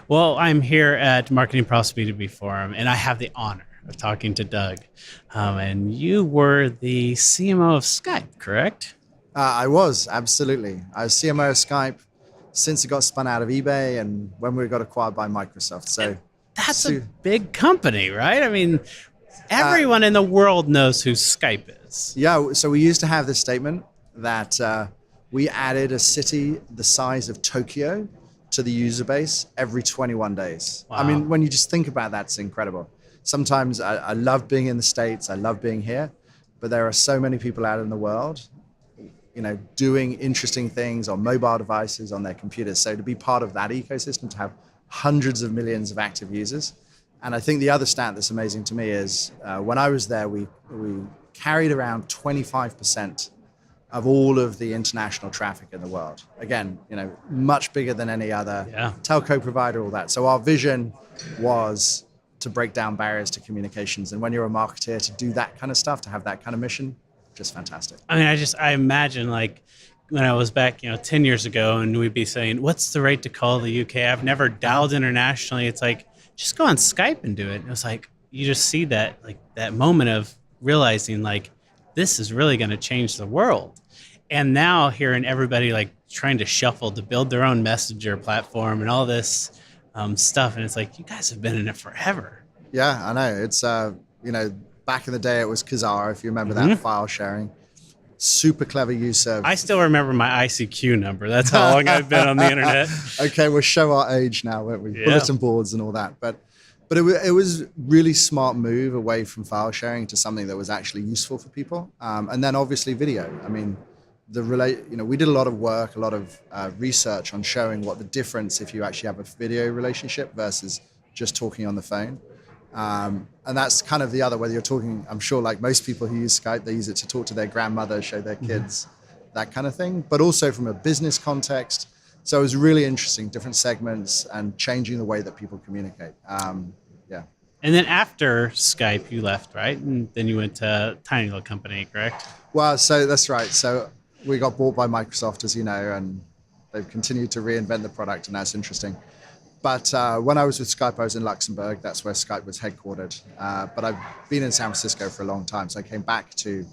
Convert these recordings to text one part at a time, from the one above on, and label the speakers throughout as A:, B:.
A: Well, I'm here at Marketing Pros B2B Forum, and I have the honor of talking to Doug. And you were the CMO of Skype, correct?
B: I was, absolutely. I was CMO of Skype since it got spun out of eBay and when we got acquired by Microsoft. So,
A: That's a
B: so
A: big company, right? I mean,
B: uh,
A: everyone in the world knows who Skype is.
B: yeah, so we used to have this statement that we added a city the size of Tokyo to the user base every 21 days. I
A: Wow.
B: mean, when you just think about that, it's incredible. Sometimes I love being in the States, I love being here, but there are so many people out in the world doing interesting things on mobile devices, on their computers. So to be part of that ecosystem, to have hundreds of millions of active users. And I think the other stat that's amazing to me is when I was there, we carried around 25% of all of the international traffic in the world. Again, much bigger than any other
A: Yeah.
B: telco provider, all that. So our vision was to break down barriers to communications. And when you're a marketeer, to do that kind of stuff, to have that kind of mission, just fantastic.
A: I mean, I imagine like when I was back, 10 years ago, and we'd be saying, what's the rate to call the UK? I've never dialed internationally. It's like, just go on Skype and do it. And it was like, you just see that, like that moment of realizing like, this is really going to change the world. And now hearing everybody like trying to shuffle to build their own messenger platform and all this stuff. And it's like, you guys have been in it forever.
B: Yeah, I know. It's, back in the day, it was Kazaa, if you remember that file sharing. Super clever use of.
A: I still remember my ICQ number. That's how long I've been on the internet.
B: Okay, we'll show our age now, won't we?
A: Yeah.
B: Bulletin boards and all that. But it was really smart move away from file sharing to something that was actually useful for people. And then obviously video. I mean, we did a lot of work, a lot of research on showing what the difference if you actually have a video relationship versus just talking on the phone. And that's kind of the other, whether you're talking, I'm sure like most people who use Skype, they use it to talk to their grandmother, show their kids, that kind of thing, but also from a business context. So it was really interesting, different segments and changing the way that people communicate. Yeah.
A: And then after Skype, you left, right? And then you went to a tiny little company, correct?
B: Well, so that's right. So we got bought by Microsoft, as you know, and they've continued to reinvent the product, and that's interesting. But when I was with Skype, I was in Luxembourg. That's where Skype was headquartered. But I've been in San Francisco for a long time. So I came back to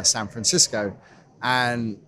B: San Francisco. And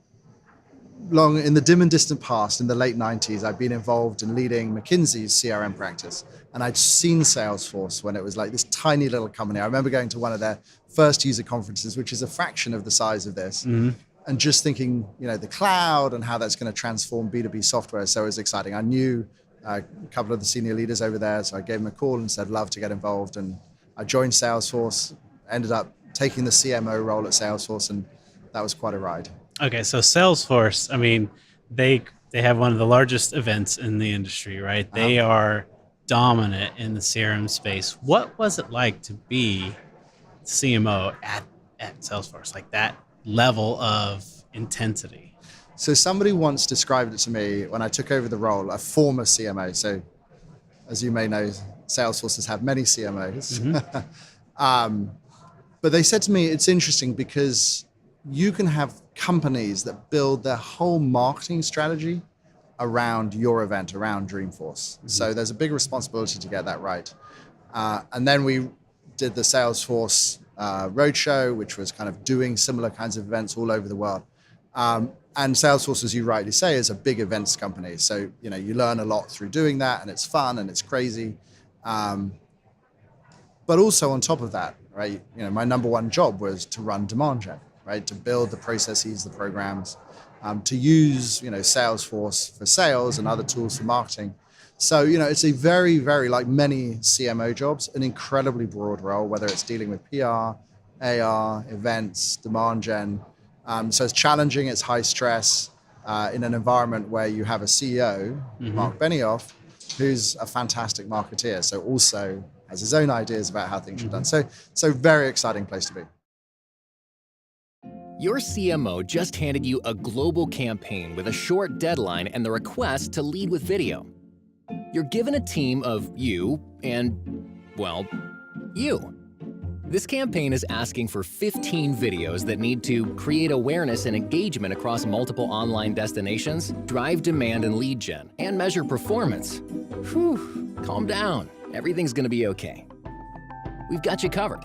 B: long in the dim and distant past, in the late 90s, I've been involved in leading McKinsey's CRM practice. And I'd seen Salesforce when it was like this tiny little company. I remember going to one of their first user conferences, which is a fraction of the size of this.
A: Mm-hmm.
B: And just thinking, the cloud and how that's going to transform B2B software. So it was exciting. I knew a couple of the senior leaders over there. So I gave them a call and said, love to get involved. And I joined Salesforce, ended up taking the CMO role at Salesforce, and that was quite a ride.
A: Okay, so Salesforce, I mean, they have one of the largest events in the industry, right? They are dominant in the CRM space. What was it like to be CMO at Salesforce, like that level of intensity?
B: So somebody once described it to me when I took over the role, a former CMO. So as you may know, Salesforce has had many CMOs.
A: Mm-hmm.
B: But they said to me, it's interesting because you can have companies that build their whole marketing strategy around your event, around Dreamforce. Mm-hmm. So there's a big responsibility to get that right. And then we did the Salesforce roadshow, which was kind of doing similar kinds of events all over the world. And Salesforce, as you rightly say, is a big events company. So, you learn a lot through doing that, and it's fun and it's crazy. But also on top of that, right, my number one job was to run demand gen, right, to build the processes, the programs, to use, Salesforce for sales and other tools for marketing. So, it's a very, very, like many CMO jobs, an incredibly broad role, whether it's dealing with PR, AR, events, demand gen. So it's challenging, it's high stress in an environment where you have a CEO, Mark Benioff, who's a fantastic marketeer. So also has his own ideas about how things are done. So very exciting place to be.
C: Your CMO just handed you a global campaign with a short deadline and the request to lead with video. You're given a team of you and, well, you. This campaign is asking for 15 videos that need to create awareness and engagement across multiple online destinations, drive demand and lead gen, and measure performance. Whew, calm down. Everything's gonna be okay. We've got you covered.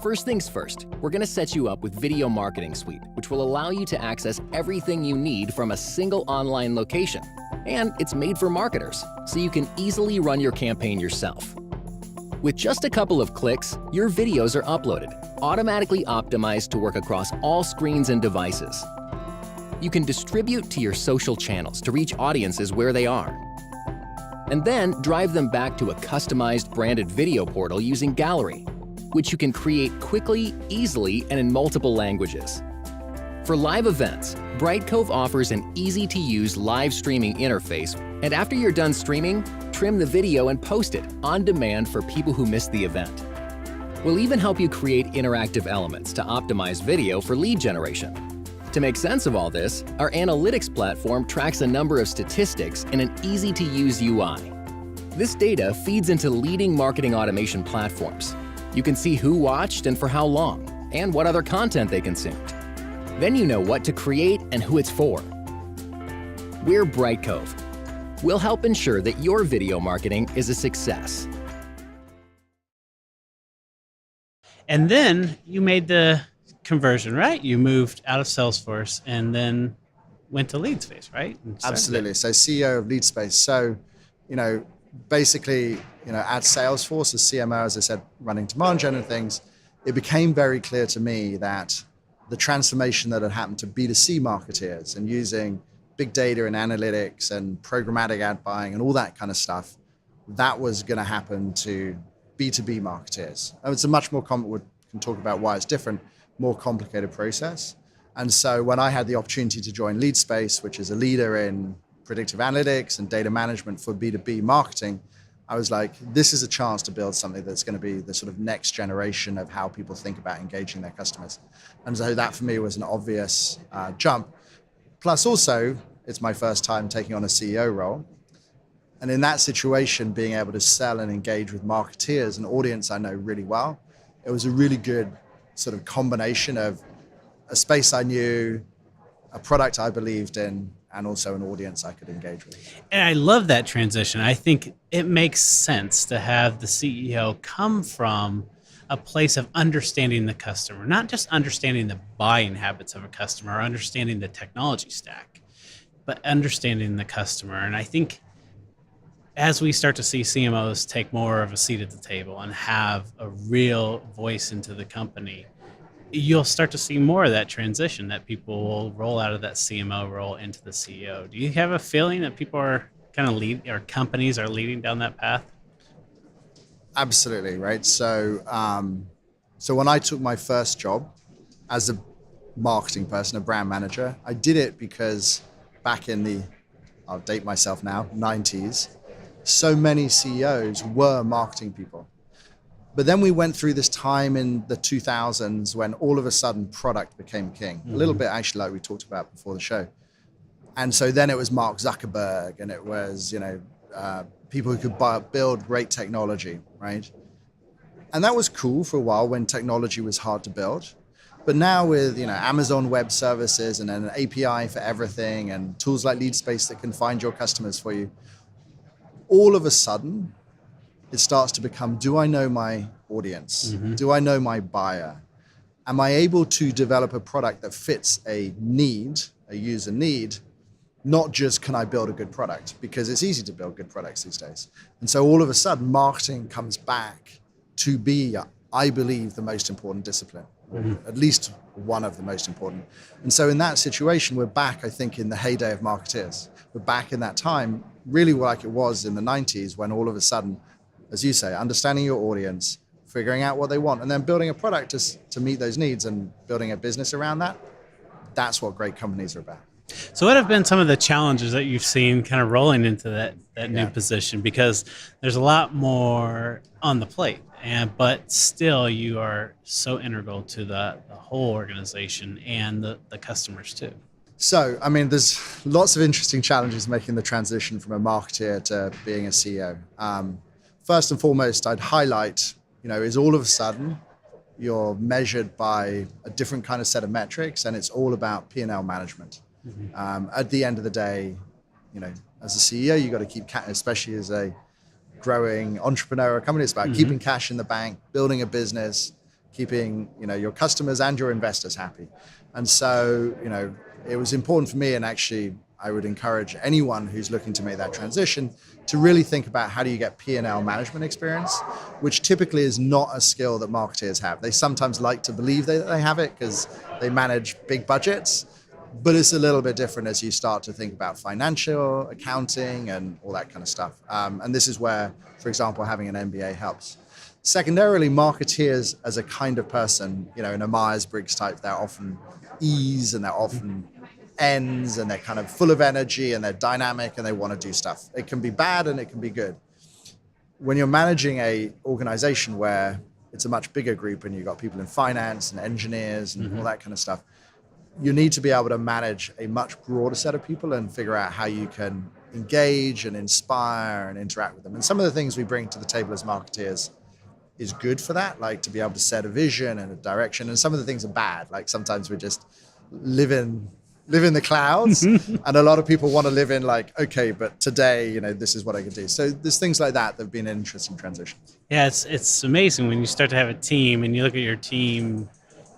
C: First things first, we're gonna set you up with Video Marketing Suite, which will allow you to access everything you need from a single online location. And it's made for marketers, so you can easily run your campaign yourself. With just a couple of clicks, your videos are uploaded, automatically optimized to work across all screens and devices. You can distribute to your social channels to reach audiences where they are, and then drive them back to a customized branded video portal using Gallery, which you can create quickly, easily, and in multiple languages. For live events, Brightcove offers an easy-to-use live streaming interface, and after you're done streaming, trim the video and post it on demand for people who missed the event. We'll even help you create interactive elements to optimize video for lead generation. To make sense of all this, our analytics platform tracks a number of statistics in an easy-to-use UI. This data feeds into leading marketing automation platforms. You can see who watched and for how long, and what other content they consumed. Then you know what to create and who it's for. We're Brightcove. We'll help ensure that your video marketing is a success.
A: And then you made the conversion, right? You moved out of Salesforce and then went to Leadspace, right?
B: Absolutely. So CEO of Leadspace. So, basically, at Salesforce as CMO, as I said, running demand gen and things, it became very clear to me that the transformation that had happened to B2C marketeers and using big data and analytics and programmatic ad buying and all that kind of stuff, that was going to happen to B2B marketeers. And it's a much more we can talk about why it's different, more complicated process. And so when I had the opportunity to join Leadspace, which is a leader in predictive analytics and data management for B2B marketing, I was like, this is a chance to build something that's going to be the sort of next generation of how people think about engaging their customers. And so that for me was an obvious jump. Plus also, it's my first time taking on a CEO role. And in that situation, being able to sell and engage with marketeers, an audience I know really well, it was a really good sort of combination of a space I knew, a product I believed in, and also an audience I could engage with.
A: And I love that transition. I think it makes sense to have the CEO come from a place of understanding the customer, not just understanding the buying habits of a customer or understanding the technology stack, but understanding the customer. And I think as we start to see CMOs take more of a seat at the table and have a real voice into the company, you'll start to see more of that transition, that people will roll out of that CMO role into the CEO. Do you have a feeling that people are kind of or companies are leading down that path?
B: Absolutely, right? So when I took my first job as a marketing person, a brand manager, I did it because back in the, I'll date myself now, 90s, so many CEOs were marketing people. But then we went through this time in the 2000s when all of a sudden product became king. A little bit actually like we talked about before the show. And so then it was Mark Zuckerberg and it was, people who could build great technology, right? And that was cool for a while when technology was hard to build. But now with Amazon Web Services and an API for everything and tools like Leadspace that can find your customers for you, all of a sudden, it starts to become, do I know my audience? Do I know my buyer? Am I able to develop a product that fits a need, a user need, not just can I build a good product? Because it's easy to build good products these days. And so all of a sudden, marketing comes back to be, I believe, the most important discipline, or at least one of the most important. And so in that situation, we're back, I think, in the heyday of marketeers. We're back in that time, really like it was in the 90s, when all of a sudden, as you say, understanding your audience, figuring out what they want, and then building a product to meet those needs and building a business around that. That's what great companies are about.
A: So what have been some of the challenges that you've seen kind of rolling into that new position? Because there's a lot more on the plate, but still you are so integral to the whole organization and the customers too.
B: So, there's lots of interesting challenges making the transition from a marketer to being a CEO. First and foremost, I'd highlight, is all of a sudden you're measured by a different kind of set of metrics, and it's all about P&L management. At the end of the day, as a CEO, you got to keep, especially as a growing entrepreneur company, it's about keeping cash in the bank, building a business, keeping your customers and your investors happy. And so it was important for me, and actually I would encourage anyone who's looking to make that transition to really think about how do you get P&L management experience, which typically is not a skill that marketeers have. They sometimes like to believe that they have it because they manage big budgets, but it's a little bit different as you start to think about financial accounting and all that kind of stuff. And this is where, for example, having an MBA helps. Secondarily, marketeers as a kind of person, in a Myers-Briggs type, they're often E's and they're often N's, and they're kind of full of energy and they're dynamic and they want to do stuff. It can be bad and it can be good. When you're managing a organization where it's a much bigger group and you've got people in finance and engineers and all that kind of stuff, you need to be able to manage a much broader set of people and figure out how you can engage and inspire and interact with them. And some of the things we bring to the table as marketeers is good for that, like to be able to set a vision and a direction. And some of the things are bad, like sometimes we just live in the clouds, and a lot of people want to live in like, okay, but today, this is what I can do. So there's things like that have been an interesting transition.
A: Yeah, it's amazing when you start to have a team and you look at your team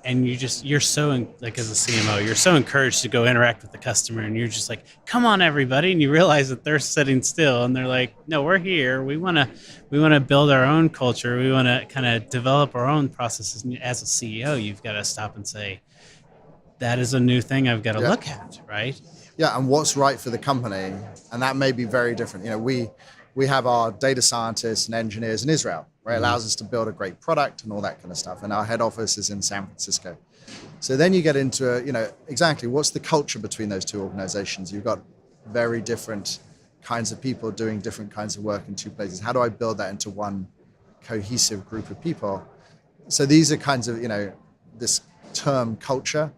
A: and you're so, like as a CMO, you're so encouraged to go interact with the customer, and you're just like, come on everybody, and you realize that they're sitting still and they're like, no, we're here. We want to build our own culture. We want to kind of develop our own processes. And as a CEO, you've got to stop and say, that is a new thing I've got to look at, right?
B: Yeah, and what's right for the company, and that may be very different. We have our data scientists and engineers in Israel, right? It allows us to build a great product and all that kind of stuff. And our head office is in San Francisco. So then you get into, exactly what's the culture between those two organizations? You've got very different kinds of people doing different kinds of work in two places. How do I build that into one cohesive group of people? So these are kinds of, this term culture,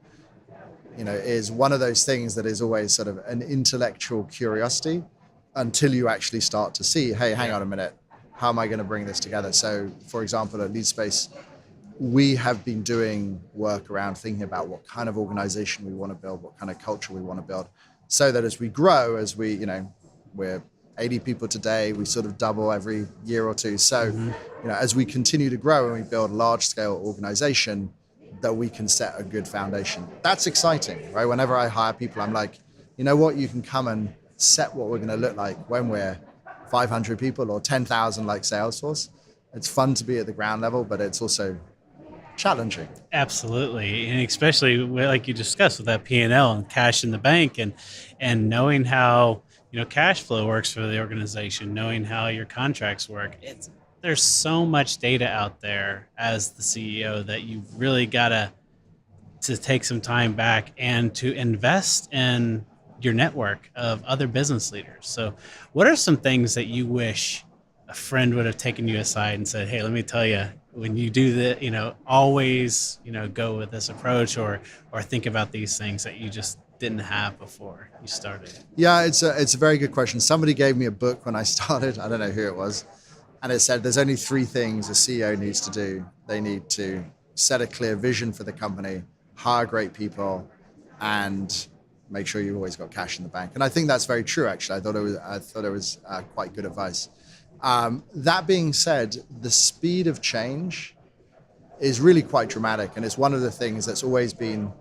B: is one of those things that is always sort of an intellectual curiosity until you actually start to see, hey, hang on a minute, how am I going to bring this together? So, for example, at Leadspace, we have been doing work around thinking about what kind of organization we want to build, what kind of culture we want to build, so that as we grow, we're 80 people today, we sort of double every year or two. So, as we continue to grow and we build a large-scale organization, that we can set a good foundation. That's exciting, right? Whenever I hire people, I'm like, you know what? You can come and set what we're going to look like when we're 500 people or 10,000 like Salesforce. It's fun to be at the ground level, but it's also challenging.
A: Absolutely, and especially like you discussed with that P&L and cash in the bank, and knowing how cash flow works for the organization, knowing how your contracts work. There's so much data out there as the CEO that you've really got to take some time back and to invest in your network of other business leaders. So what are some things that you wish a friend would have taken you aside and said, hey, let me tell you, when you do that, always, go with this approach or think about these things that you just didn't have before you started?
B: Yeah, it's a very good question. Somebody gave me a book when I started. I don't know who it was. And it said there's only 3 things a CEO needs to do. They need to set a clear vision for the company, hire great people, and make sure you've always got cash in the bank. And I think that's very true, actually. I thought it was quite good advice. That being said, the speed of change is really quite dramatic. And it's one of the things that's always been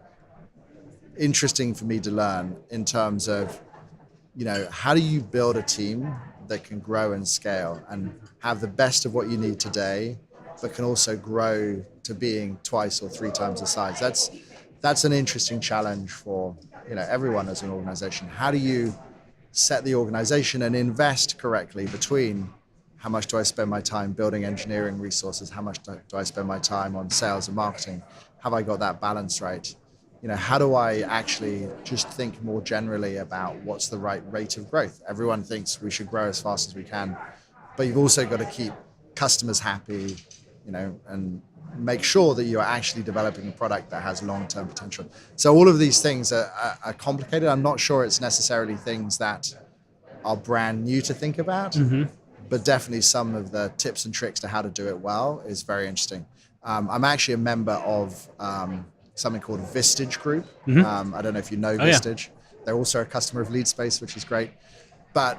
B: interesting for me to learn in terms of, how do you build a team that can grow and scale and have the best of what you need today, but can also grow to being 2 or 3 times the size. That's an interesting challenge for everyone as an organization. How do you set the organization and invest correctly between how much do I spend my time building engineering resources, how much do I spend my time on sales and marketing? Have I got that balance right? How do I actually just think more generally about what's the right rate of growth? Everyone thinks we should grow as fast as we can, but you've also got to keep customers happy, and make sure that you're actually developing a product that has long-term potential. So all of these things are complicated. I'm not sure it's necessarily things that are brand new to think about, but definitely some of the tips and tricks to how to do it well is very interesting. I'm actually a member of something called Vistage Group. I don't know if you know
A: Oh, yeah.
B: Vistage. They're also a customer of Leadspace, which is great. But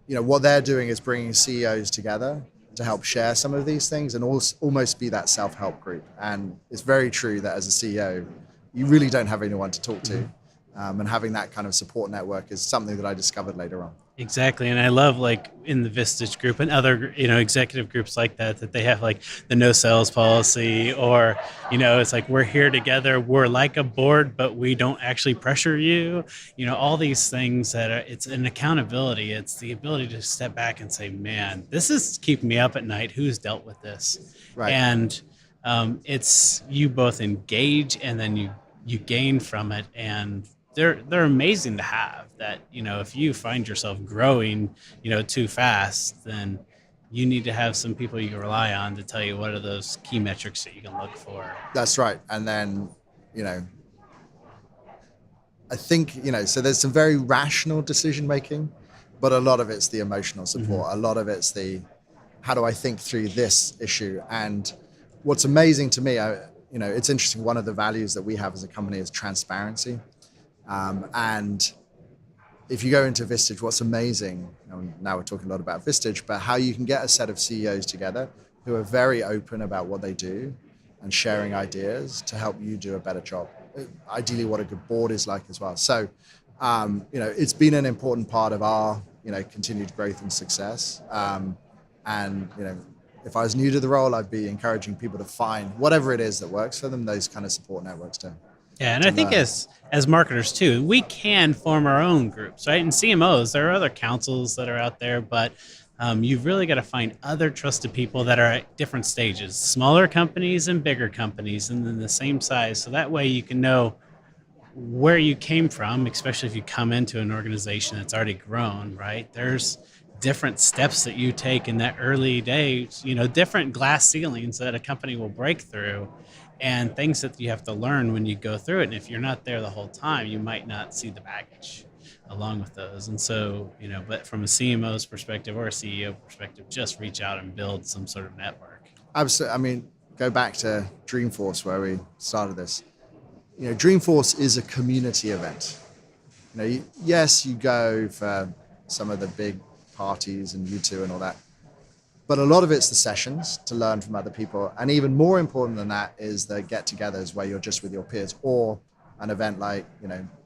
B: what they're doing is bringing CEOs together to help share some of these things and almost be that self-help group. And it's very true that as a CEO, you really don't have anyone to talk to. And having that kind of support network is something that I discovered later on.
A: Exactly. And I love like in the Vistage group and other, executive groups like that they have like the no sales policy or, it's like we're here together. We're like a board, but we don't actually pressure you. All these things it's an accountability. It's the ability to step back and say, man, this is keeping me up at night. Who's dealt with this?
B: Right.
A: And it's you both engage and then you gain from it. And they're amazing to have that, if you find yourself growing, too fast, then you need to have some people you can rely on to tell you what are those key metrics that you can look for.
B: That's right. And then, I think, so there's some very rational decision making, but a lot of it's the emotional support. A lot of it's the, how do I think through this issue? And what's amazing to me, it's interesting. One of the values that we have as a company is transparency. And if you go into Vistage, what's amazing, now we're talking a lot about Vistage, but how you can get a set of CEOs together who are very open about what they do and sharing ideas to help you do a better job. Ideally, what a good board is like as well. So, it's been an important part of our, continued growth and success. And if I was new to the role, I'd be encouraging people to find whatever it is that works for them, those kind of support networks too.
A: Yeah, and I think as marketers too, we can form our own groups, right? And CMOs, there are other councils that are out there, but you've really got to find other trusted people that are at different stages, smaller companies and bigger companies, and then the same size. So that way you can know where you came from, especially if you come into an organization that's already grown, right? There's different steps that you take in that early days, different glass ceilings that a company will break through. And things that you have to learn when you go through it. And if you're not there the whole time, you might not see the baggage along with those. And so, but from a CMO's perspective or a CEO perspective, just reach out and build some sort of network.
B: Absolutely. I mean, go back to Dreamforce where we started this. Dreamforce is a community event. Yes, you go for some of the big parties and U2 and all that. But a lot of it's the sessions to learn from other people. And even more important than that is the get-togethers where you're just with your peers or an event like,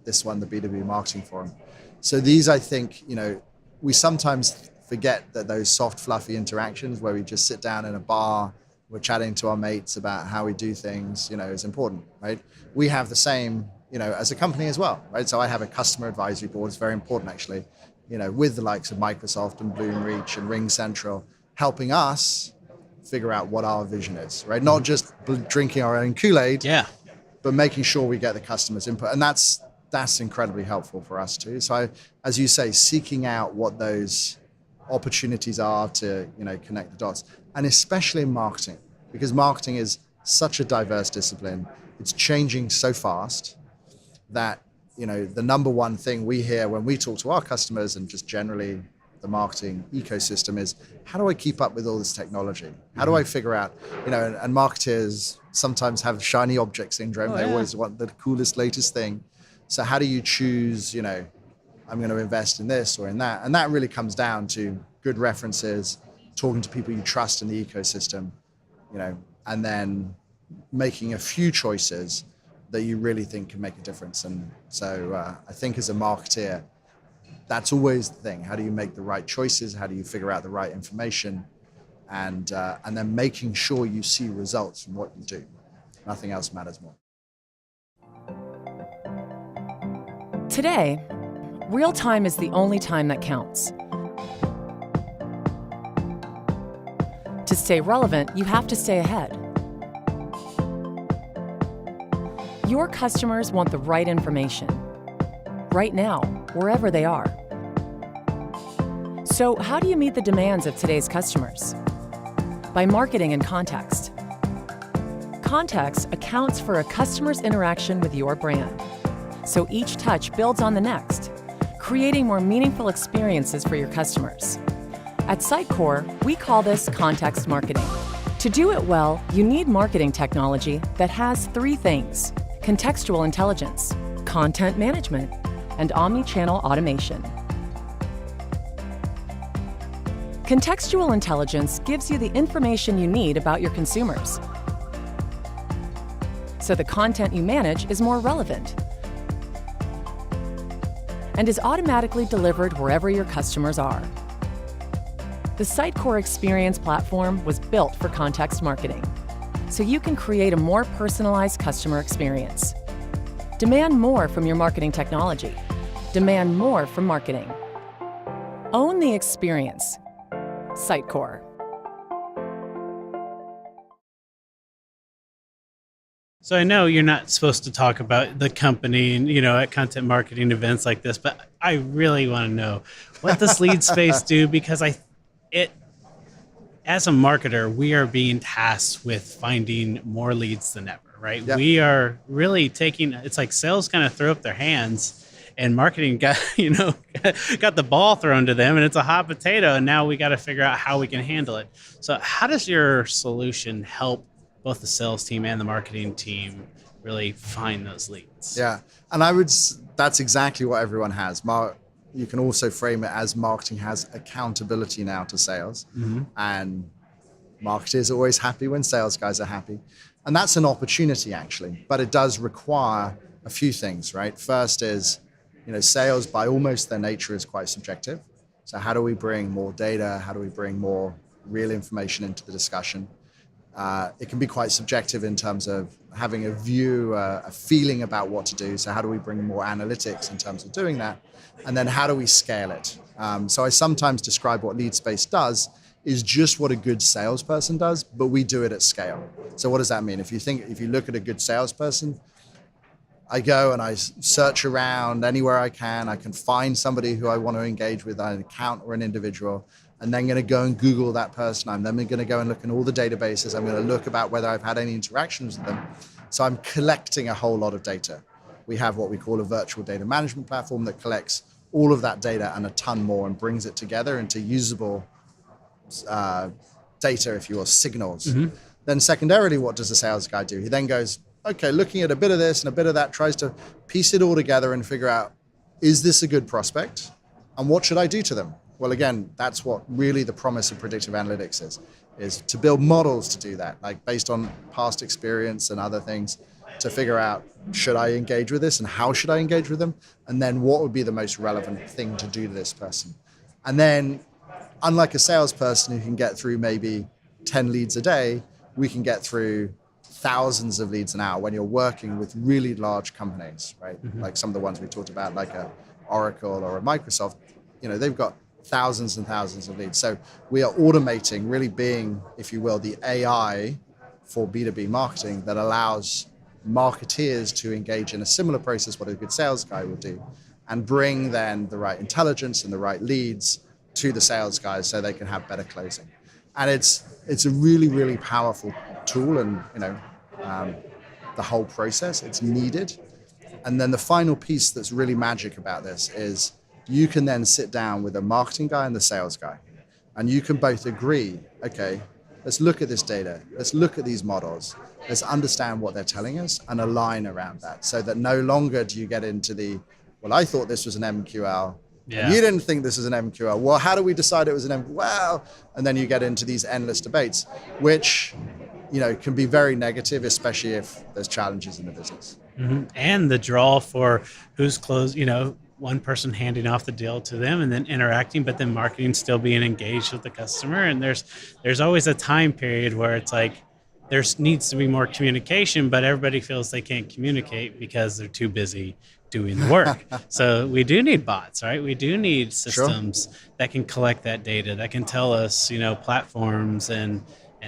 B: this one, the B2B Marketing Forum. So these, I think, we sometimes forget that those soft, fluffy interactions where we just sit down in a bar, we're chatting to our mates about how we do things, is important, right? We have the same, as a company as well, right? So I have a customer advisory board. It's very important, actually, with the likes of Microsoft and Bloomreach and RingCentral, helping us figure out what our vision is, right? Not just drinking our own Kool-Aid, but making sure we get the customer's input. And that's incredibly helpful for us too. So as you say, seeking out what those opportunities are to, connect the dots. And especially in marketing, because marketing is such a diverse discipline. It's changing so fast that, the number one thing we hear when we talk to our customers and just generally the marketing ecosystem is, how do I keep up with all this technology? How do I figure out, and marketers sometimes have shiny object syndrome. They always want the coolest, latest thing. So how do you choose, I'm going to invest in this or in that? And that really comes down to good references, talking to people you trust in the ecosystem, and then making a few choices that you really think can make a difference. And so I think as a marketer, that's always the thing. How do you make the right choices? How do you figure out the right information? And then making sure you see results from what you do. Nothing else matters more.
D: Today, real time is the only time that counts. To stay relevant, you have to stay ahead. Your customers want the right information, right now, wherever they are. So how do you meet the demands of today's customers? By marketing in context. Context accounts for a customer's interaction with your brand. So each touch builds on the next, creating more meaningful experiences for your customers. At Sitecore, we call this context marketing. To do it well, you need marketing technology that has three things: contextual intelligence, content management, and omni-channel automation. Contextual intelligence gives you the information you need about your consumers, so the content you manage is more relevant and is automatically delivered wherever your customers are. The Sitecore Experience platform was built for context marketing, so you can create a more personalized customer experience. Demand more from your marketing technology. Demand more from marketing. Own the experience. Sitecore.
A: So I know you're not supposed to talk about the company and, at content marketing events like this, but I really want to know, what does Leadspace do? Because as a marketer, we are being tasked with finding more leads than ever, right?
B: Yep.
A: We are really it's like sales kind of throw up their hands and marketing got the ball thrown to them, and it's a hot potato, and now we got to figure out how we can handle it. So how does your solution help both the sales team and the marketing team really find those leads?
B: Yeah, and that's exactly what everyone has. You can also frame it as marketing has accountability now to sales, and marketers are always happy when sales guys are happy. And that's an opportunity, actually, but it does require a few things, right? First is, sales by almost their nature is quite subjective. So how do we bring more data? How do we bring more real information into the discussion? It can be quite subjective in terms of having a view, a feeling about what to do. So how do we bring more analytics in terms of doing that? And then how do we scale it? So I sometimes describe what Leadspace does is just what a good salesperson does, but we do it at scale. So what does that mean? If you look at a good salesperson, I go and I search around anywhere I can. I can find somebody who I want to engage with, an account or an individual, and then going to go and Google that person. I'm then going to go and look in all the databases. I'm going to look about whether I've had any interactions with them. So I'm collecting a whole lot of data. We have what we call a virtual data management platform that collects all of that data and a ton more and brings it together into usable data, if you will, signals. Then secondarily, what does the sales guy do? He then goes, okay, looking at a bit of this and a bit of that, tries to piece it all together and figure out, is this a good prospect? And what should I do to them? Well, again, that's what really the promise of predictive analytics is to build models to do that, like based on past experience and other things, to figure out, should I engage with this and how should I engage with them? And then what would be the most relevant thing to do to this person? And then, unlike a salesperson who can get through maybe 10 leads a day, we can get through thousands of leads an hour when you're working with really large companies, right? Like some of the ones we talked about, like a Oracle or a Microsoft, they've got thousands and thousands of leads. So we are automating, really being, if you will, the AI for B2B marketing that allows marketeers to engage in a similar process what a good sales guy would do, and bring then the right intelligence and the right leads to the sales guys so they can have better closing. And it's a really, really powerful tool, and the whole process, it's needed. And then the final piece that's really magic about this is you can then sit down with a marketing guy and the sales guy, and you can both agree, okay, let's look at this data, let's look at these models, let's understand what they're telling us and align around that, so that no longer do you get into well, I thought this was an MQL, and you didn't think this was an MQL. Well, how do we decide it was an MQL? Well, and then you get into these endless debates, which can be very negative, especially if there's challenges in the business.
A: And the draw for who's close, one person handing off the deal to them and then interacting, but then marketing still being engaged with the customer. And there's always a time period where it's like there needs to be more communication, but everybody feels they can't communicate because they're too busy doing the work. So we do need bots, right? We do need systems that can collect that data, that can tell us, platforms and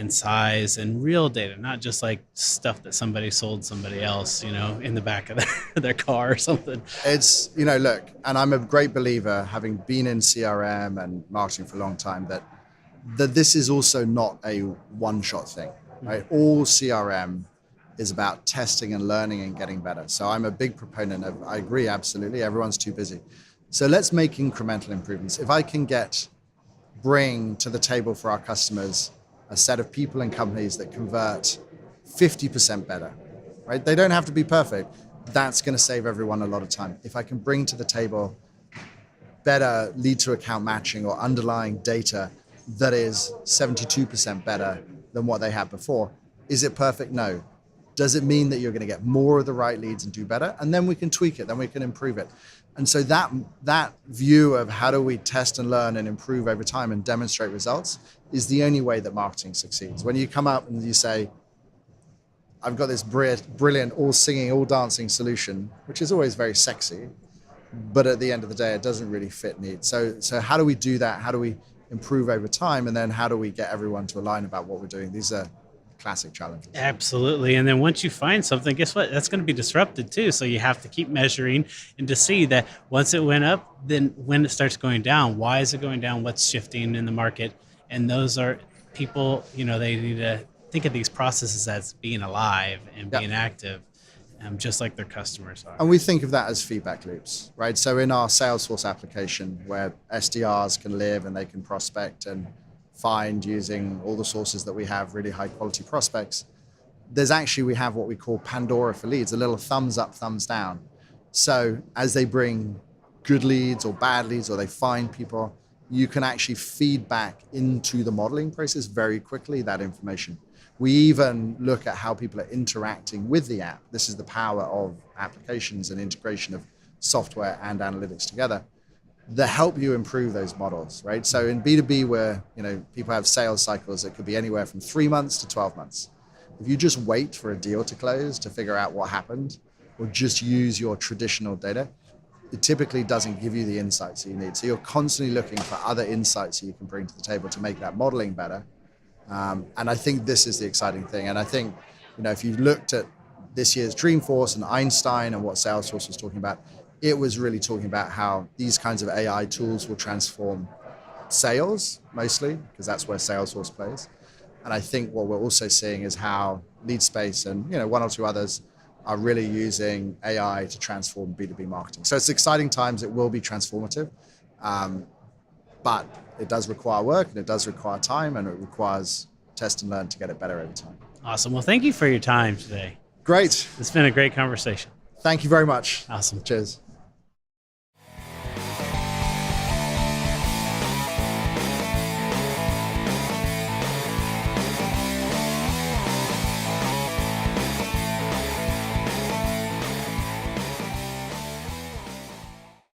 A: size and real data, not just like stuff that somebody sold somebody else, in the back of their car or something.
B: It's, look, and I'm a great believer, having been in CRM and marketing for a long time, that this is also not a one-shot thing, right? All CRM is about testing and learning and getting better. So I'm a big proponent of, I agree, absolutely, everyone's too busy. So let's make incremental improvements. If I can bring to the table for our customers a set of people and companies that convert 50% better, right? They don't have to be perfect. That's going to save everyone a lot of time. If I can bring to the table better lead to account matching or underlying data that is 72% better than what they had before, is it perfect? No. Does it mean that you're going to get more of the right leads and do better? And then we can tweak it, then we can improve it. And so that view of how do we test and learn and improve over time and demonstrate results is the only way that marketing succeeds. When you come up and you say, I've got this brilliant, all singing, all dancing solution, which is always very sexy, but at the end of the day, it doesn't really fit needs. So how do we do that? How do we improve over time? And then how do we get everyone to align about what we're doing? These are classic challenges.
A: Absolutely. And then once you find something, guess what? That's going to be disrupted too. So you have to keep measuring and to see that once it went up, then when it starts going down, why is it going down? What's shifting in the market? And those are people, they need to think of these processes as being alive and being active, just like their customers are.
B: And we think of that as feedback loops, right? So in our Salesforce application where SDRs can live and they can prospect and find using all the sources that we have, really high quality prospects, we have what we call Pandora for leads, a little thumbs up, thumbs down. So as they bring good leads or bad leads or they find people, you can actually feed back into the modeling process very quickly, that information. We even look at how people are interacting with the app. This is the power of applications and integration of software and analytics together that help you improve those models, right? So in B2B where, people have sales cycles that could be anywhere from 3 months to 12 months. If you just wait for a deal to close to figure out what happened, or just use your traditional data, it typically doesn't give you the insights that you need. So you're constantly looking for other insights that you can bring to the table to make that modeling better. And I think this is the exciting thing. And I think, if you looked at this year's Dreamforce and Einstein and what Salesforce was talking about, it was really talking about how these kinds of AI tools will transform sales mostly, because that's where Salesforce plays. And I think what we're also seeing is how Leadspace and one or two others are really using AI to transform B2B marketing. So it's exciting times. It will be transformative, but it does require work and it does require time and it requires test and learn to get it better over time.
A: Awesome. Well, thank you for your time today.
B: Great.
A: It's been a great conversation.
B: Thank you very much.
A: Awesome.
B: Cheers.